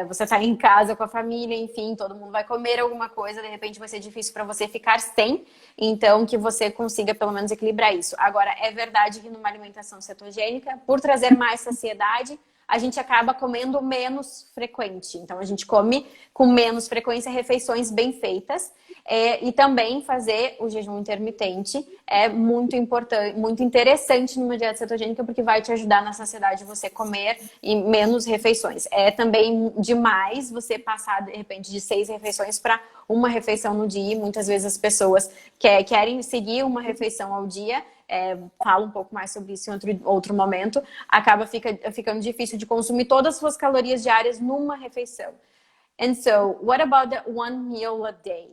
você está em casa com a família, enfim, todo mundo vai comer alguma coisa, de repente vai ser difícil para você ficar sem, então que você consiga pelo menos equilibrar isso. Agora, é verdade que numa alimentação cetogênica, por trazer mais saciedade, a gente acaba comendo menos frequente. Então, a gente come com menos frequência refeições bem feitas. E também fazer o jejum intermitente é muito importante, muito interessante numa dieta cetogênica, porque vai te ajudar na saciedade de você comer e menos refeições. É também demais você passar, de repente, de 6 refeições para uma refeição no dia. E muitas vezes as pessoas querem seguir uma refeição ao dia. Falo um pouco mais sobre isso em outro momento. Acaba ficando difícil de consumir todas as suas calorias diárias numa refeição. And so, what about the one meal a day?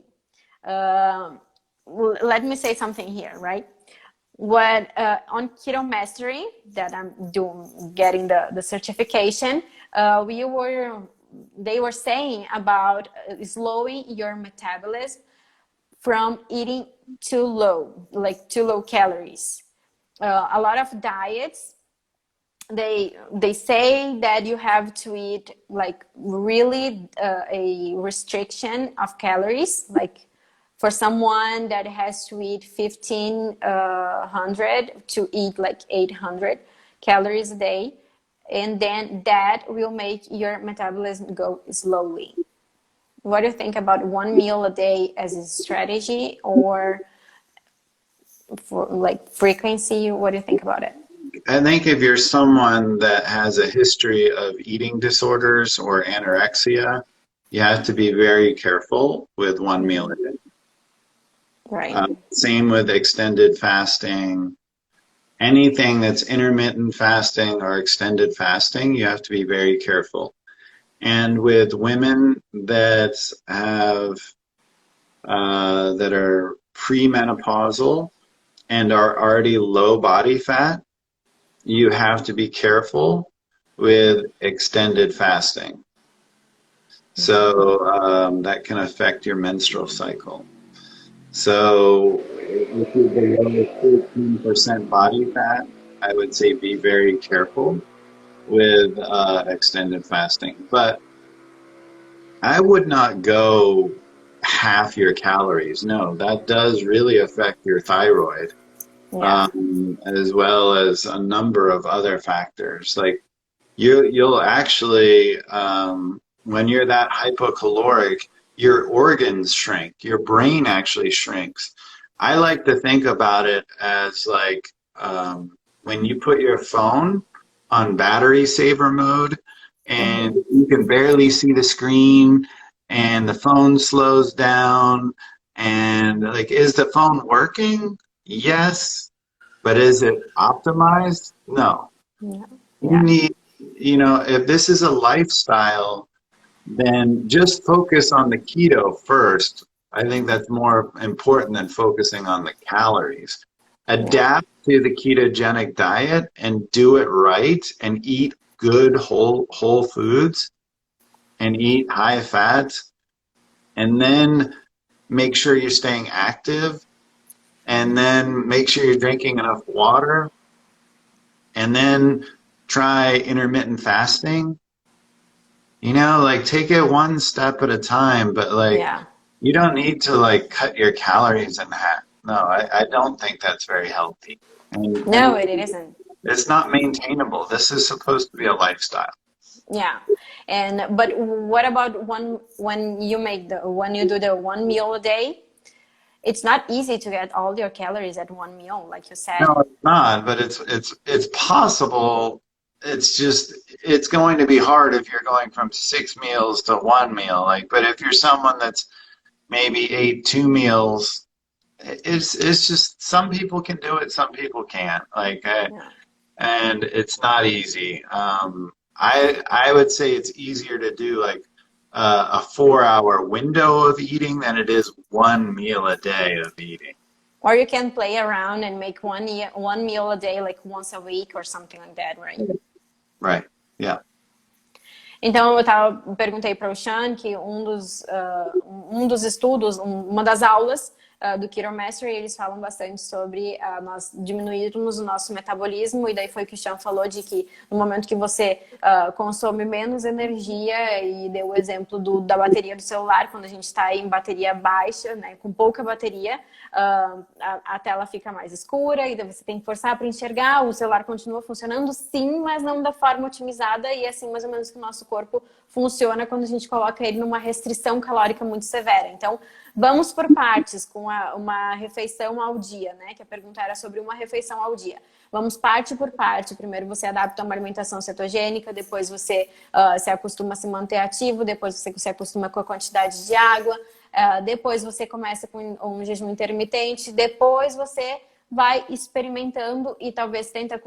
Let me say something here, right? What on Keto Mastery that I'm doing, getting the certification, they were saying about slowing your metabolism from eating too low, like too low calories. A lot of diets, they say that you have to eat like really a restriction of calories, like for someone that has to eat 1,500 to eat like 800 calories a day, and then that will make your metabolism go slowly. What do you think about one meal a day as a strategy, or for like frequency? What do you think about it? I think if you're someone that has a history of eating disorders or anorexia, you have to be very careful with one meal a day. Right. Same with extended fasting. Anything that's intermittent fasting or extended fasting, you have to be very careful. And with women that have that are premenopausal and are already low body fat, you have to be careful with extended fasting. So that can affect your menstrual cycle. So if you're below 13% body fat, I would say be very careful with extended fasting. But I would not go half your calories. No, that does really affect your thyroid. Yeah. as well as a number of other factors. Like you'll actually, when you're that hypocaloric, your organs shrink, your brain actually shrinks. I like to think about it as like when you put your phone on battery saver mode and Mm-hmm. you can barely see the screen and the phone slows down and like, is the phone working? Yes, but is it optimized? No. Yeah. You Yeah. need, if this is a lifestyle, then just focus on the keto first. I think that's more important than focusing on the calories. Yeah. Adapt to the ketogenic diet and do it right and eat good whole foods and eat high fats and then make sure you're staying active and then make sure you're drinking enough water and then try intermittent fasting. Like take it one step at a time, but like Yeah. you don't need to like cut your calories in half. No, I don't think that's very healthy. And No, it isn't. it's not maintainable. This is supposed to be a lifestyle. Yeah. And but what about when you do the one meal a day? It's not easy to get all your calories at one meal, like you said. No, it's not, but it's possible. It's just it's going to be hard if you're going from 6 meals to one meal. Like, but if you're someone that's maybe ate 2 meals, it's just some people can do it, some people can't. Like, Yeah. and it's not easy. I would say it's easier to do like a 4 hour window of eating than it is one meal a day of eating. Or you can play around and make one meal a day, like once a week or something like that, right? Right. Yeah. Então, perguntei para o Shawn que um dos estudos, uma das aulas do Keto Mastery, eles falam bastante sobre nós diminuirmos o nosso metabolismo, e daí foi que o Shawn falou de que no momento que você consome menos energia, e deu o exemplo da bateria do celular, quando a gente está em bateria baixa, né, com pouca bateria, a tela fica mais escura, e daí você tem que forçar para enxergar, o celular continua funcionando sim, mas não da forma otimizada, e é assim mais ou menos que o nosso corpo funciona quando a gente coloca ele numa restrição calórica muito severa. Então, vamos por partes, com uma refeição ao dia, né? Que a pergunta era sobre uma refeição ao dia. Vamos parte por parte. Primeiro você adapta a uma alimentação cetogênica, depois você se acostuma a se manter ativo, depois você se acostuma com a quantidade de água, depois você começa com um jejum intermitente, depois você vai experimentando e talvez tenta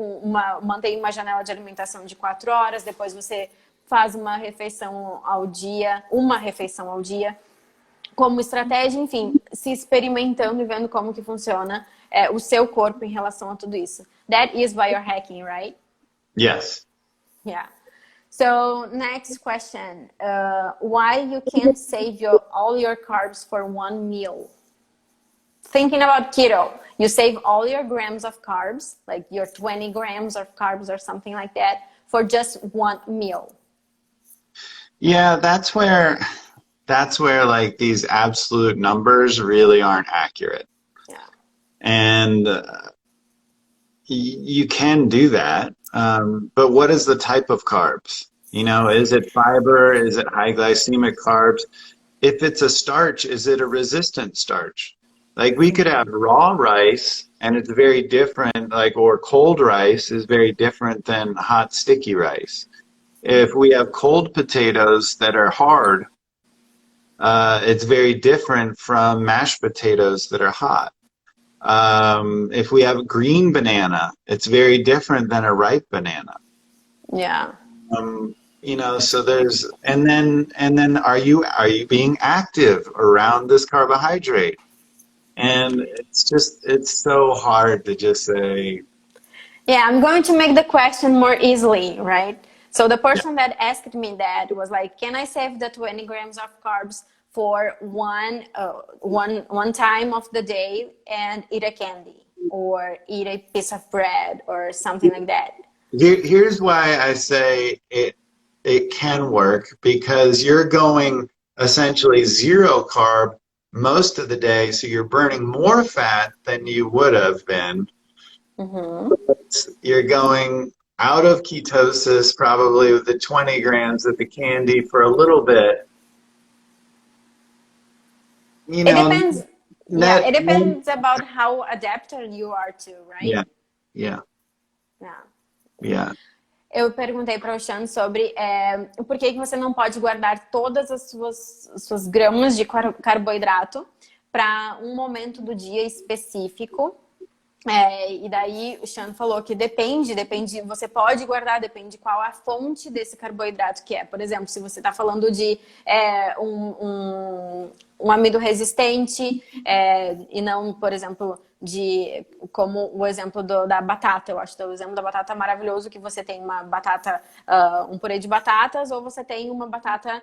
manter uma janela de alimentação de 4 horas, depois você faz uma refeição ao dia, como estratégia, enfim, se experimentando e vendo como que funciona o seu corpo em relação a tudo isso. That is biohacking, right? Yes. Yeah. So next question, why you can't save all your carbs for one meal? Thinking about keto, you save all your grams of carbs, like your 20 grams of carbs or something like that, for just one meal. Yeah, that's where like these absolute numbers really aren't accurate. Yeah. And you can do that, but what is the type of carbs? Is it fiber? Is it high glycemic carbs? If it's a starch, is it a resistant starch? Like we could have raw rice and it's very different, or cold rice is very different than hot sticky rice. If we have cold potatoes that are hard, it's very different from mashed potatoes that are hot. If we have a green banana, it's very different than a ripe banana. Yeah. So there's, and then are you being active around this carbohydrate? And it's so hard to just say. Yeah, I'm going to make the question more easily, right? So the person that asked me that was like, can I save the 20 grams of carbs for one time of the day and eat a candy or eat a piece of bread or something like that? Here's why I say it can work, because you're going essentially zero carb most of the day, so you're burning more fat than you would have been. You're going out of ketosis probably with the 20 grams of the candy for a little bit. You It know, depends. Yeah, net, it depends about how adapted you are to, right? yeah, yeah, Yeah. yeah. Eu perguntei para o Sean sobre por que você não pode guardar todas as suas gramas de carboidrato para um momento do dia específico. E daí o Sean falou que depende, você pode guardar, depende qual a fonte desse carboidrato que é. Por exemplo, se você está falando de um amido resistente e não, por exemplo, como o exemplo da batata. Eu acho que o exemplo da batata é maravilhoso, que você tem uma batata, um purê de batatas, ou você tem uma batata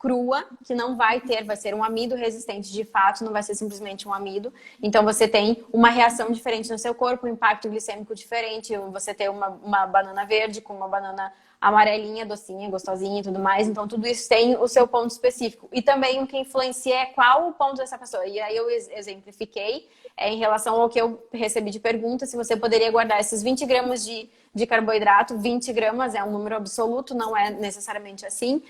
crua, que não vai ser um amido resistente de fato, não vai ser simplesmente um amido. Então você tem uma reação diferente no seu corpo, um impacto glicêmico diferente. Você tem uma banana verde com uma banana amarelinha, docinha, gostosinha e tudo mais. Então tudo isso tem o seu ponto específico. E também o que influencia é qual o ponto dessa pessoa. E aí eu exemplifiquei em relação ao que eu recebi de pergunta, se você poderia guardar esses 20 gramas de carboidrato. 20 gramas é um número absoluto, não é necessariamente assim,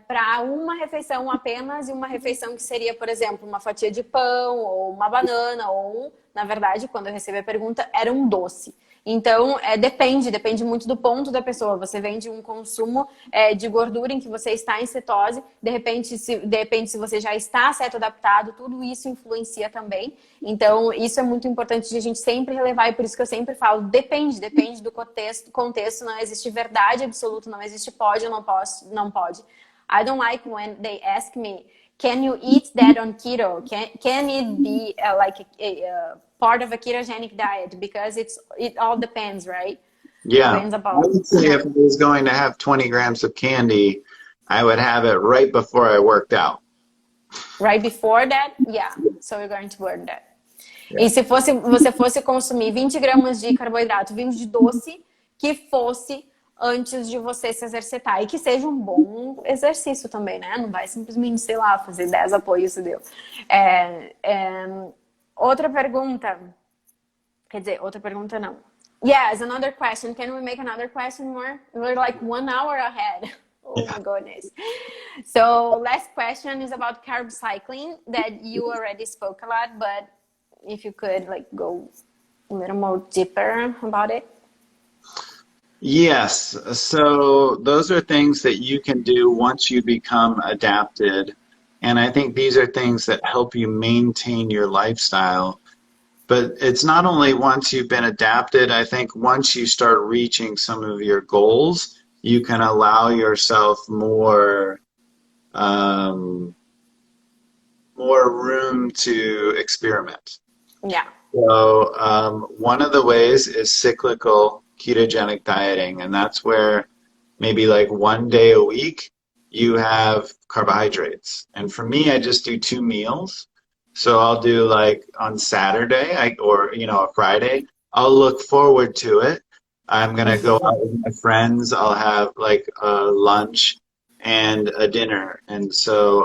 para uma refeição apenas, e uma refeição que seria, por exemplo, uma fatia de pão, ou uma banana, ou, na verdade, quando eu recebi a pergunta, era um doce. Então, depende muito do ponto da pessoa. Você vem de um consumo de gordura em que você está em cetose, de repente, se você já está ceto-adaptado, tudo isso influencia também. Então, isso é muito importante de a gente sempre relevar, e por isso que eu sempre falo, depende do contexto, não existe verdade absoluta, não existe pode ou não pode. I don't like when they ask me, can you eat that on keto? Can it be like a part of a ketogenic diet? Because it all depends, right? Yeah. Depends I about. would say if I was going to have 20 grams of candy, I would have it right before I worked out. Right before that? Yeah. So we're going to burn that. Yeah. E se você fosse consumir 20 gramas de carboidrato vindo de doce, que fosse antes de você se exercitar. E que seja um bom exercício também, né? Não vai simplesmente, sei lá, fazer 10 apoios e deu. Outra pergunta. Quer dizer, outra pergunta não. Yes, another question. Can we make another question more? We're like 1 hour ahead. Oh my goodness. So last question is about carb cycling that you already spoke a lot, but if you could like go a little more deeper about it. Yes. So those are things that you can do once you become adapted. And I think these are things that help you maintain your lifestyle. But it's not only once you've been adapted, I think once you start reaching some of your goals, you can allow yourself more room to experiment. Yeah. So one of the ways is cyclical ketogenic dieting, and that's where maybe like 1 day a week you have carbohydrates. And for me, I just do 2 meals. So I'll do like on Saturday or a Friday, I'll look forward to it. I'm going to go out with my friends. I'll have like a lunch and a dinner. And so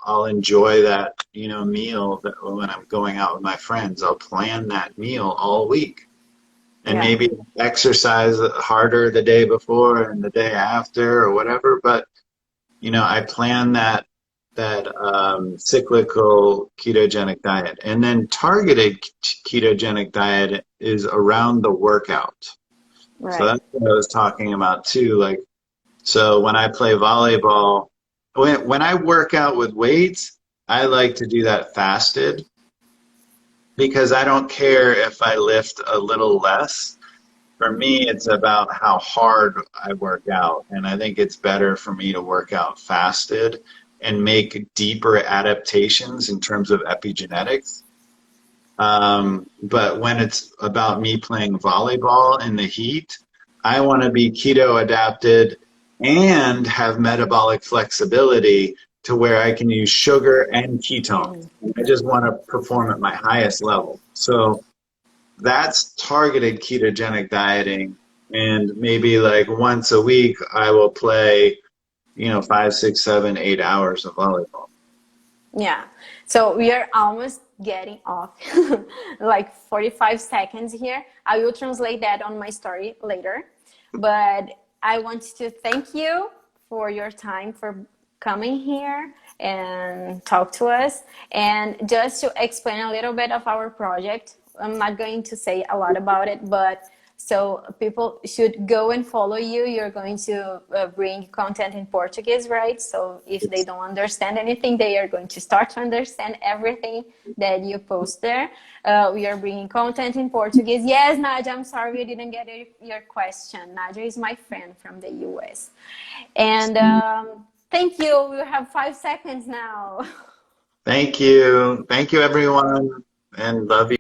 I'll enjoy that, meal when I'm going out with my friends. I'll plan that meal all week. And maybe exercise harder the day before and the day after or whatever. But, I plan that cyclical ketogenic diet. And then targeted ketogenic diet is around the workout. Right. So that's what I was talking about too. Like, so when I play volleyball, when I work out with weights, I like to do that fasted because I don't care if I lift a little less. For me, it's about how hard I work out. And I think it's better for me to work out fasted and make deeper adaptations in terms of epigenetics. But when it's about me playing volleyball in the heat, I want to be keto adapted and have metabolic flexibility to where I can use sugar and ketones. I just want to perform at my highest level. So that's targeted ketogenic dieting. And maybe like once a week, I will play 5, 6, 7, 8 hours of volleyball. Yeah. So we are almost getting off like 45 seconds here. I will translate that on my story later. But I want to thank you for your time, for coming here and talk to us. And just to explain a little bit of our project, I'm not going to say a lot about it, but so people should go and follow you. You're going to bring content in Portuguese, right? So if they don't understand anything, they are going to start to understand everything that you post there. We are bringing content in Portuguese. Yes, Nadia, I'm sorry we didn't get your question. Nadia is my friend from the US. And thank you. We have 5 seconds now. Thank you. Thank you, everyone. And love you.